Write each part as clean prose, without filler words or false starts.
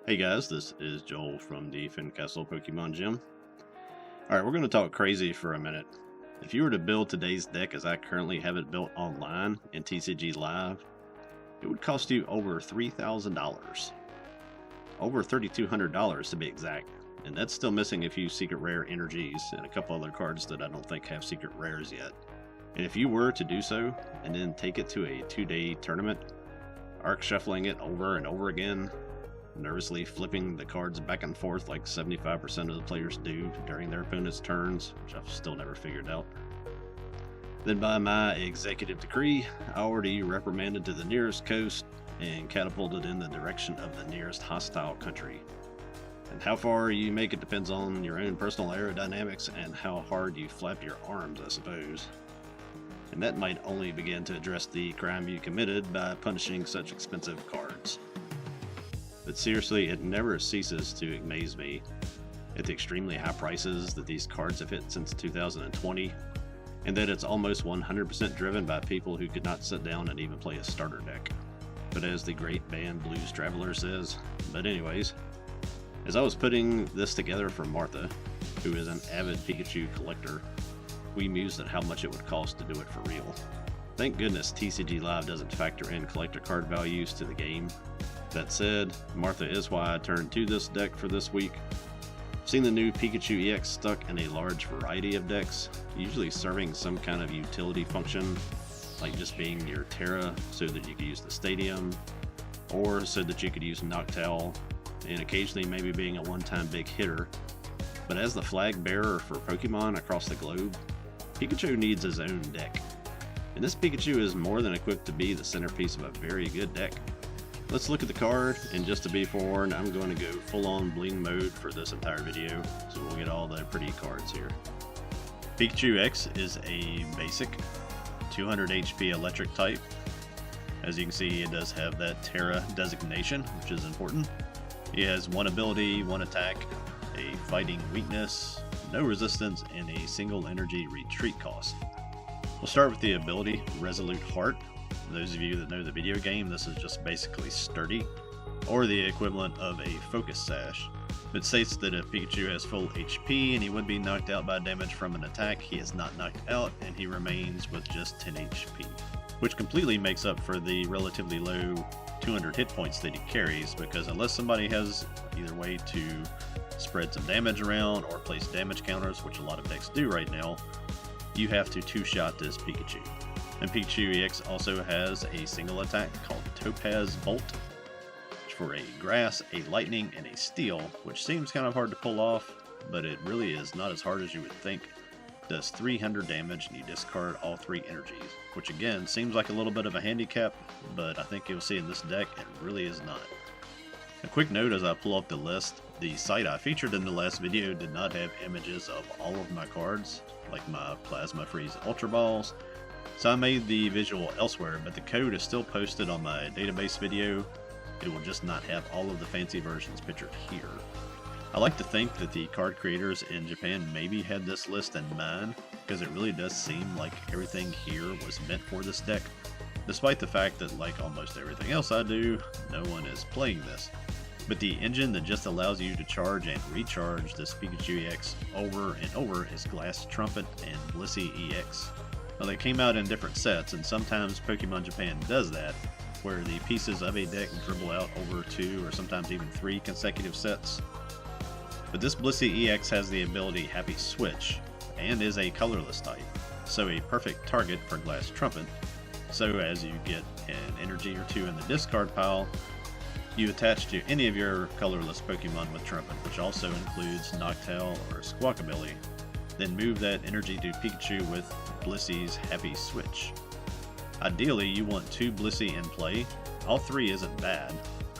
Hey guys, this is Joel from the Castle Pokemon Gym. Alright, we're going to talk crazy for a minute. If you were to build today's deck as I currently have it built online in TCG Live, it would cost you over $3,000. Over $3,200 to be exact. And that's still missing a few secret rare energies and a couple other cards that I don't think have secret rares yet. And if you were to do so, and then take it to a 2-day tournament, arc shuffling it over and over again, nervously flipping the cards back and forth like 75% of the players do during their opponent's turns, which I've still never figured out. Then by my executive decree, I already reprimanded to the nearest coast and catapulted in the direction of the nearest hostile country. And how far you make it depends on your own personal aerodynamics and how hard you flap your arms, I suppose. And that might only begin to address the crime you committed by punishing such expensive cards. But seriously, it never ceases to amaze me at the extremely high prices that these cards have hit since 2020, and that it's almost 100% driven by people who could not sit down and even play a starter deck. But as the great band Blues Traveler says, but anyways, as I was putting this together for Martha, who is an avid Pikachu collector, we mused at how much it would cost to do it for real. Thank goodness TCG Live doesn't factor in collector card values to the game. That said, Martha is why I turned to this deck for this week. I've seen the new Pikachu EX stuck in a large variety of decks, usually serving some kind of utility function, like just being your Terra so that you could use the stadium, or so that you could use Noctowl, and occasionally maybe being a one-time big hitter. But as the flag bearer for Pokemon across the globe, Pikachu needs his own deck. And this Pikachu is more than equipped to be the centerpiece of a very good deck. Let's look at the card, and just to be forewarned, I'm going to go full-on bling mode for this entire video, so we'll get all the pretty cards here. Pikachu X is a basic 200 HP electric type. As you can see, it does have that Terra designation, which is important. He has one ability, one attack, a fighting weakness, no resistance, and a single energy retreat cost. We'll start with the ability, Resolute Heart. For those of you that know the video game, this is just basically sturdy, or the equivalent of a focus sash. It states that if Pikachu has full HP and he would be knocked out by damage from an attack, he is not knocked out and he remains with just 10 HP, which completely makes up for the relatively low 200 hit points that he carries, because unless somebody has either way to spread some damage around or place damage counters, which a lot of decks do right now, you have to two-shot this Pikachu. And Pikachu EX also has a single attack called Topaz Bolt, which for a grass, a lightning, and a steel, which seems kind of hard to pull off, but it really is not as hard as you would think. Does 300 damage and you discard all 3 energies, which again seems like a little bit of a handicap, but I think you'll see in this deck it really is not. A quick note as I pull up the list, the site I featured in the last video did not have images of all of my cards, like my Plasma Freeze Ultra Balls, so I made the visual elsewhere, but the code is still posted on my database video. It will just not have all of the fancy versions pictured here. I like to think that the card creators in Japan maybe had this list in mind, because it really does seem like everything here was meant for this deck, despite the fact that, like almost everything else I do, no one is playing this. But the engine that just allows you to charge and recharge this Pikachu EX over and over is Glass Trumpet and Blissey EX. Now they came out in different sets, and sometimes Pokemon Japan does that, where the pieces of a deck dribble out over 2 or sometimes even 3 consecutive sets. But this Blissey EX has the ability Happy Switch, and is a colorless type, so a perfect target for Glass Trumpet. So as you get an energy or 2 in the discard pile, you attach to any of your colorless Pokemon with Trumpet, which also includes Noctowl or Squawkabilly. Then move that energy to Pikachu with Blissey's Happy Switch. Ideally, you want 2 Blissey in play. All 3 isn't bad,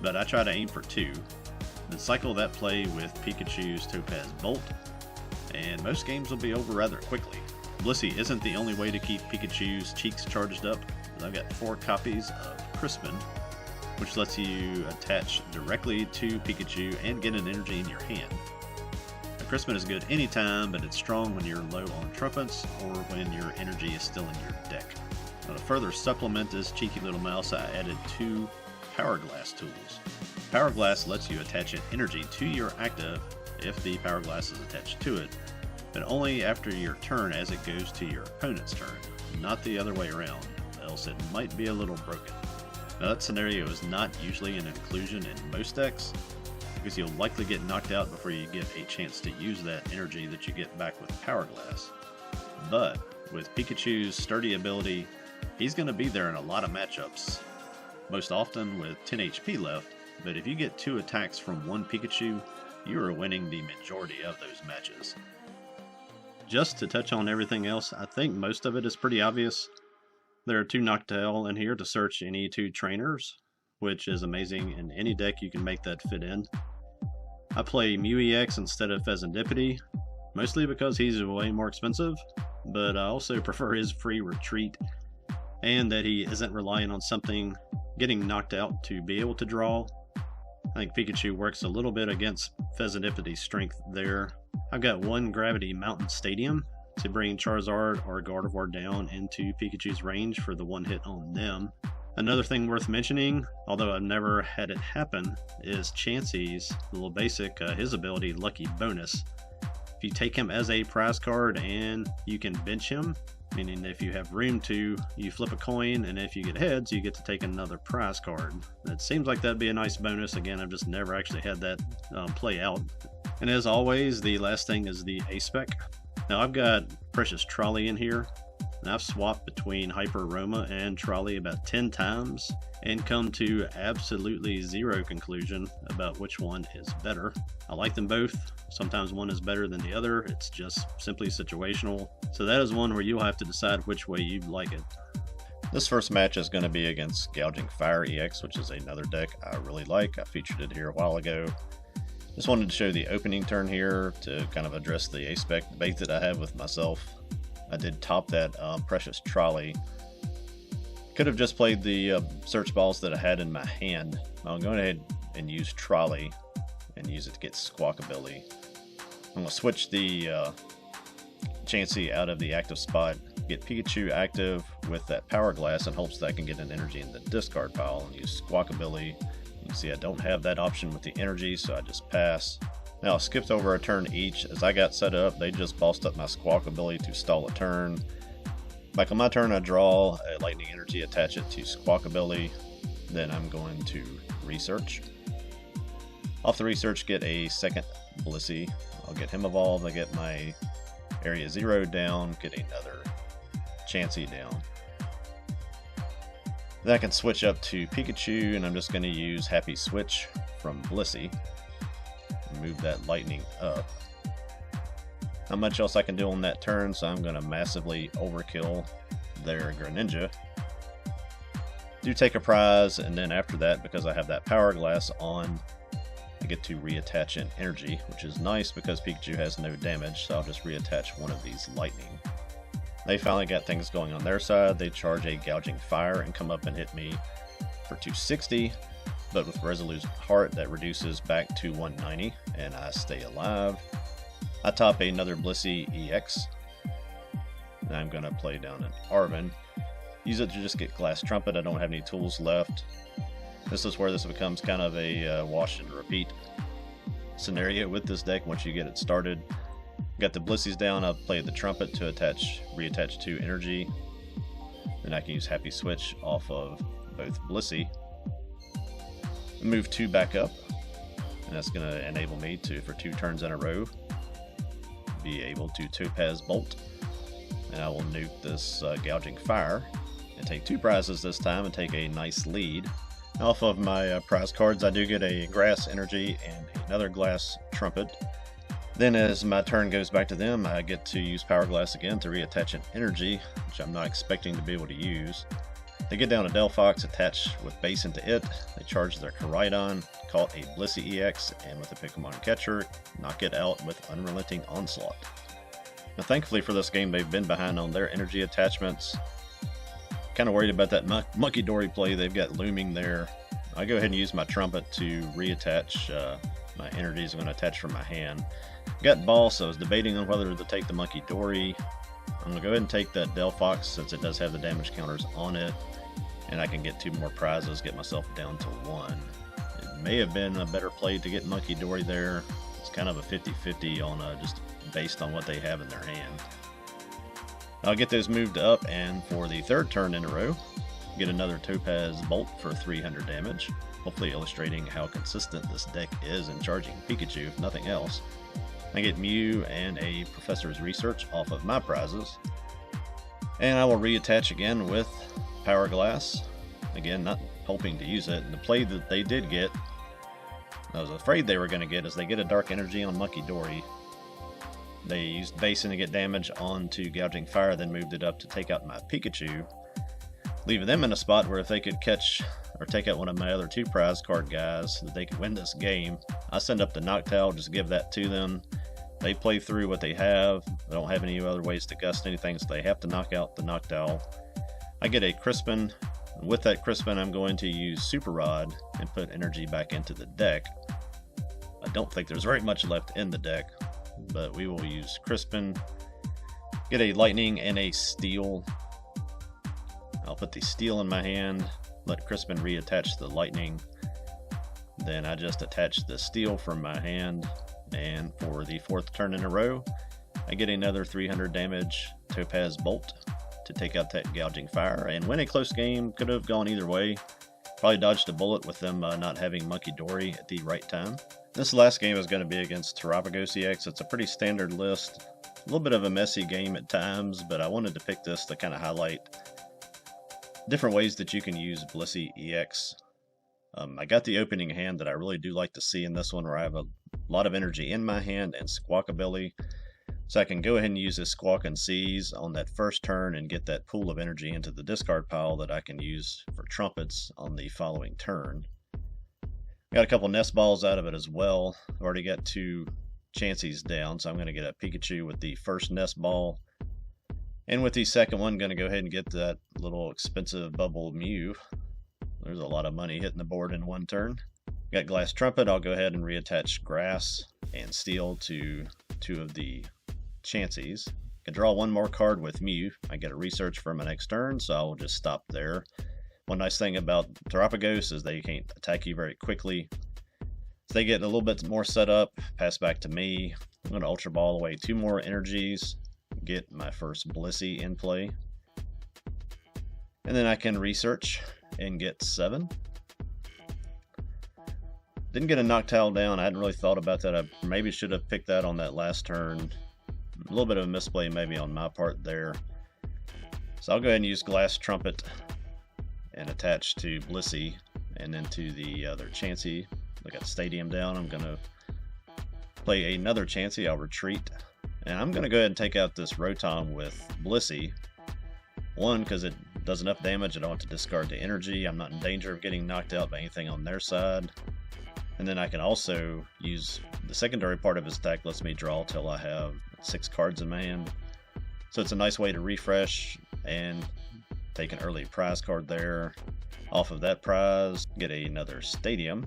but I try to aim for 2. Then cycle that play with Pikachu's Topaz Bolt, and most games will be over rather quickly. Blissey isn't the only way to keep Pikachu's cheeks charged up. I've got 4 copies of Crispin, which lets you attach directly to Pikachu and get an energy in your hand. Crispin is good anytime, but it's strong when you're low on trumpets or when your energy is still in your deck. Now, to further supplement this cheeky little mouse, I added 2 Power Glass tools. Power Glass lets you attach an energy to your active if the Power Glass is attached to it, but only after your turn as it goes to your opponent's turn, not the other way around, else it might be a little broken. Now that scenario is not usually an inclusion in most decks, because you'll likely get knocked out before you get a chance to use that energy that you get back with Power Glass. But with Pikachu's sturdy ability, he's going to be there in a lot of matchups, most often with 10 HP left, but if you get 2 attacks from one Pikachu, you are winning the majority of those matches. Just to touch on everything else, I think most of it is pretty obvious. There are 2 Noctowl in here to search any 2 trainers, which is amazing. In any deck you can make that fit in. I play Mew EX instead of Pheasantipede, mostly because he's way more expensive, but I also prefer his free retreat and that he isn't relying on something getting knocked out to be able to draw. I think Pikachu works a little bit against Pheasantipede's strength there. I've got 1 Gravity Mountain Stadium to bring Charizard or Gardevoir down into Pikachu's range for the 1 hit on them. Another thing worth mentioning, although I've never had it happen, is Chansey's little basic, his ability Lucky Bonus. If you take him as a prize card and you can bench him, meaning if you have room to, you flip a coin, and if you get heads, you get to take another prize card. It seems like that'd be a nice bonus. Again, I've just never actually had that play out. And as always, the last thing is the A-Spec. Now I've got Precious Trolley in here, and I've swapped between Hyper Roma and Trolley about 10 times and come to absolutely zero conclusion about which one is better. I like them both. Sometimes one is better than the other. It's just simply situational. So that is one where you'll have to decide which way you'd like it. This first match is going to be against Gouging Fire EX, which is another deck I really like. I featured it here a while ago. Just wanted to show the opening turn here to kind of address the A-Spec debate that I have with myself. I did top that Precious Trolley. Could have just played the search balls that I had in my hand. I'm going ahead and use Trolley and use it to get Squawkabilly. I'm going to switch the Chansey out of the active spot, get Pikachu active with that Power Glass in hopes that I can get an energy in the discard pile and use Squawkabilly. You can see I don't have that option with the energy, so I just pass. Now I skipped over a turn each. As I got set up, they just bossed up my Squawkabilly to stall a turn. Back on my turn, I draw a Lightning Energy, attach it to Squawkabilly. Then I'm going to research. Off the research, get a second Blissey. I'll get him evolved. I get my Area 0 down, get another Chansey down. Then I can switch up to Pikachu, and I'm just going to use Happy Switch from Blissey. Move that Lightning up. Not much else I can do on that turn, so I'm going to massively overkill their Greninja. Do take a prize, and then after that, because I have that Power Glass on, I get to reattach an energy, which is nice because Pikachu has no damage, so I'll just reattach one of these Lightning. They finally got things going on their side. They charge a Gouging Fire and come up and hit me for 260, but with Resolute Heart that reduces back to 190, and I stay alive. I top another Blissey EX, and I'm going to play down an Arven. Use it to just get Glass Trumpet. I don't have any tools left. This is where this becomes kind of a wash and repeat scenario with this deck once you get it started. Got the Blisseys down, I'll play the Trumpet to reattach 2 energy. Then I can use Happy Switch off of both Blissey. Move 2 back up, and that's going to enable me to, for 2 turns in a row, be able to Topaz Bolt. And I will nuke this Gouging Fire and take 2 prizes this time and take a nice lead. Off of my prize cards, I do get a Grass Energy and another Glass Trumpet. Then as my turn goes back to them, I get to use Power Glass again to reattach an energy, which I'm not expecting to be able to use. They get down to Delphox, attach with base into it. They charge their Koraidon, call it a Blissey EX, and with a Pokemon Catcher, knock it out with Unrelenting Onslaught. Now thankfully for this game, they've been behind on their energy attachments. Kind of worried about that Monkey Dory play they've got looming there. I go ahead and use my Trumpet to reattach my energies I'm going to attach from my hand. Got Boss, so I was debating on whether to take the Monkey Dory. I'm going to go ahead and take that Delphox since it does have the damage counters on it. And I can get 2 more prizes, get myself down to 1. may have been a better play to get Monkey Dory there. It's kind of a 50-50 on just based on what they have in their hand. I'll get those moved up, and for the third turn in a row, get another Topaz Bolt for 300 damage, hopefully illustrating how consistent this deck is in charging Pikachu, if nothing else. I get Mew and a Professor's Research off of my prizes, and I will reattach again with Power Glass. Again, not hoping to use it. And the play that they did get, I was afraid they were going to get, is they get a Dark Energy on Monkey Dory. They used Basin to get damage onto Gouging Fire, then moved it up to take out my Pikachu, leaving them in a spot where if they could catch or take out one of my other two prize card guys, that they could win this game. I send up the Noctowl, just give that to them. They play through what they have. They don't have any other ways to gust anything, so they have to knock out the Noctowl. I get a Crispin. With that Crispin, I'm going to use Super Rod and put energy back into the deck. I don't think there's very much left in the deck, but we will use Crispin. Get a Lightning and a Steel. I'll put the Steel in my hand, let Crispin reattach the Lightning. Then I just attach the Steel from my hand, and for the fourth turn in a row, I get another 300 damage Topaz Bolt to take out that Gouging Fire and win a close game. Could have gone either way. Probably dodged a bullet with them not having Monkey Dory at the right time. This last game is going to be against Terapagos EX. It's a pretty standard list. A little bit of a messy game at times, but I wanted to pick this to kind of highlight different ways that you can use Blissey EX. I got the opening hand that I really do like to see in this one, where I have a lot of energy in my hand and Squawkabilly. So I can go ahead and use this Squawk and Seize on that first turn and get that pool of energy into the discard pile that I can use for Trumpets on the following turn. Got a couple Nest Balls out of it as well. I've already got two Chanseys down, so I'm going to get a Pikachu with the first Nest Ball. And with the second one, going to go ahead and get that little expensive Bubble Mew. There's a lot of money hitting the board in one turn. Got Glass Trumpet. I'll go ahead and reattach Grass and Steel to two of the Chanseys. Can draw one more card with Mew. I get a Research for my next turn, so I'll just stop there. One nice thing about Terapagos is they can't attack you very quickly. So they get a little bit more set up, pass back to me. I'm going to Ultra Ball away two more energies, get my first Blissey in play. And then I can Research and get 7. Didn't get a Noctowl down. I hadn't really thought about that. I maybe should have picked that on that last turn. A little bit of a misplay maybe on my part there. So I'll go ahead and use Glass Trumpet and attach to Blissey, and then to the other Chansey. I got Stadium down. I'm going to play another Chansey. I'll retreat. And I'm going to go ahead and take out this Rotom with Blissey. One, because it does enough damage. I don't have to discard the energy. I'm not in danger of getting knocked out by anything on their side. And then I can also use the secondary part of his deck, lets me draw till I have 6 cards in my hand. So it's a nice way to refresh and take an early prize card there. Off of that prize, get another Stadium.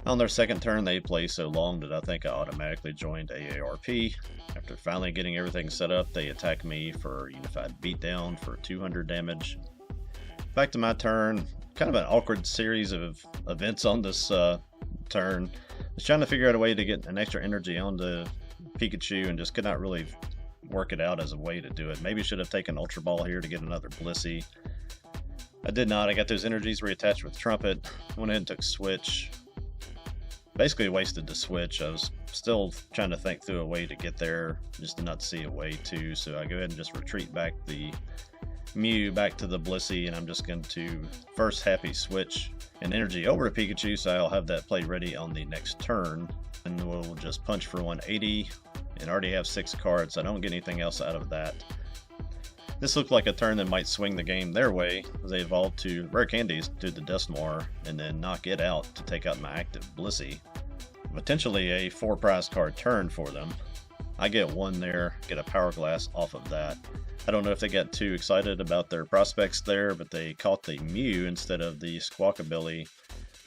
On their second turn, they play so long that I think I automatically joined AARP. After finally getting everything set up, they attack me for Unified Beatdown for 200 damage. Back to my turn. Kind of an awkward series of events on this turn. I was trying to figure out a way to get an extra energy onto Pikachu and just could not really work it out as a way to do it. Maybe should have taken Ultra Ball here to get another Blissey. I did not. I got those energies reattached with Trumpet. Went ahead and took Switch. Basically wasted the Switch. I was still trying to think through a way to get there. Just did not see a way to. So I go ahead and just retreat back the Mew back to the Blissey, and I'm just going to first Happy Switch an energy over to Pikachu, so I'll have that play ready on the next turn. And we'll just punch for 180 and already have 6 cards, so I don't get anything else out of that. This looked like a turn that might swing the game their way, as they evolved to Rare Candies to the Dusknoir and then knock it out to take out my active Blissey. Potentially a 4 prize card turn for them. I get 1 there, get a Power Glass off of that. I don't know if they got too excited about their prospects there, but they caught the Mew instead of the Squawkabilly.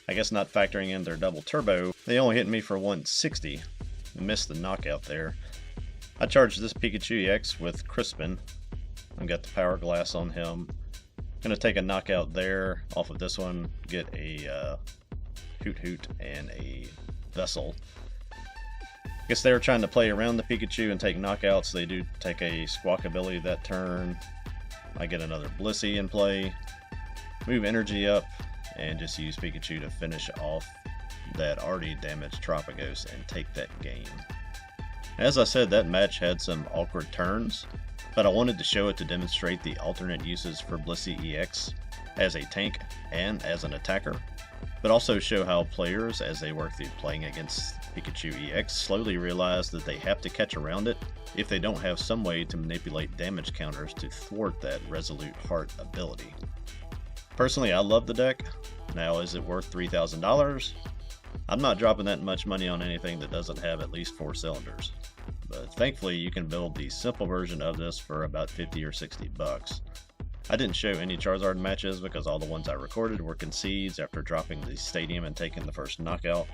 I guess not factoring in their double turbo. They only hit me for 160 and missed the knockout there. I charged this Pikachu EX with Crispin. I've got the Power Glass on him. Gonna take a knockout there off of this one, get a Hoot Hoot and a Vessel. I guess they were trying to play around the Pikachu and take knockouts. They do take a Squawk ability that turn. I get another Blissey in play. Move energy up and just use Pikachu to finish off that already damaged Tropicos and take that game. As I said, that match had some awkward turns, but I wanted to show it to demonstrate the alternate uses for Blissey EX as a tank and as an attacker, but also show how players, as they work through playing against Pikachu EX, slowly realize that they have to catch around it if they don't have some way to manipulate damage counters to thwart that Resolute Heart ability. Personally, I love the deck. Now, is it worth $3,000? I'm not dropping that much money on anything that doesn't have at least 4 cylinders. But thankfully, you can build the simple version of this for about 50 or 60 bucks. I didn't show any Charizard matches because all the ones I recorded were concedes after dropping the stadium and taking the first knockout.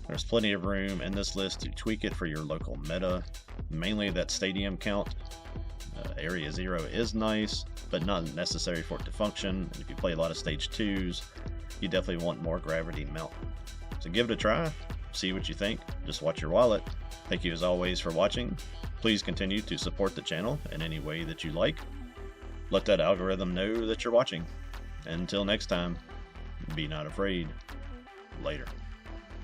There's plenty of room in this list to tweak it for your local meta, mainly that stadium count. Area 0 is nice, but not necessary for it to function. And if you play a lot of stage 2s, you definitely want more Gravity Mountain. So give it a try, see what you think, just watch your wallet. Thank you as always for watching. Please continue to support the channel in any way that you like. Let that algorithm know that you're watching. Until next time, be not afraid. Later.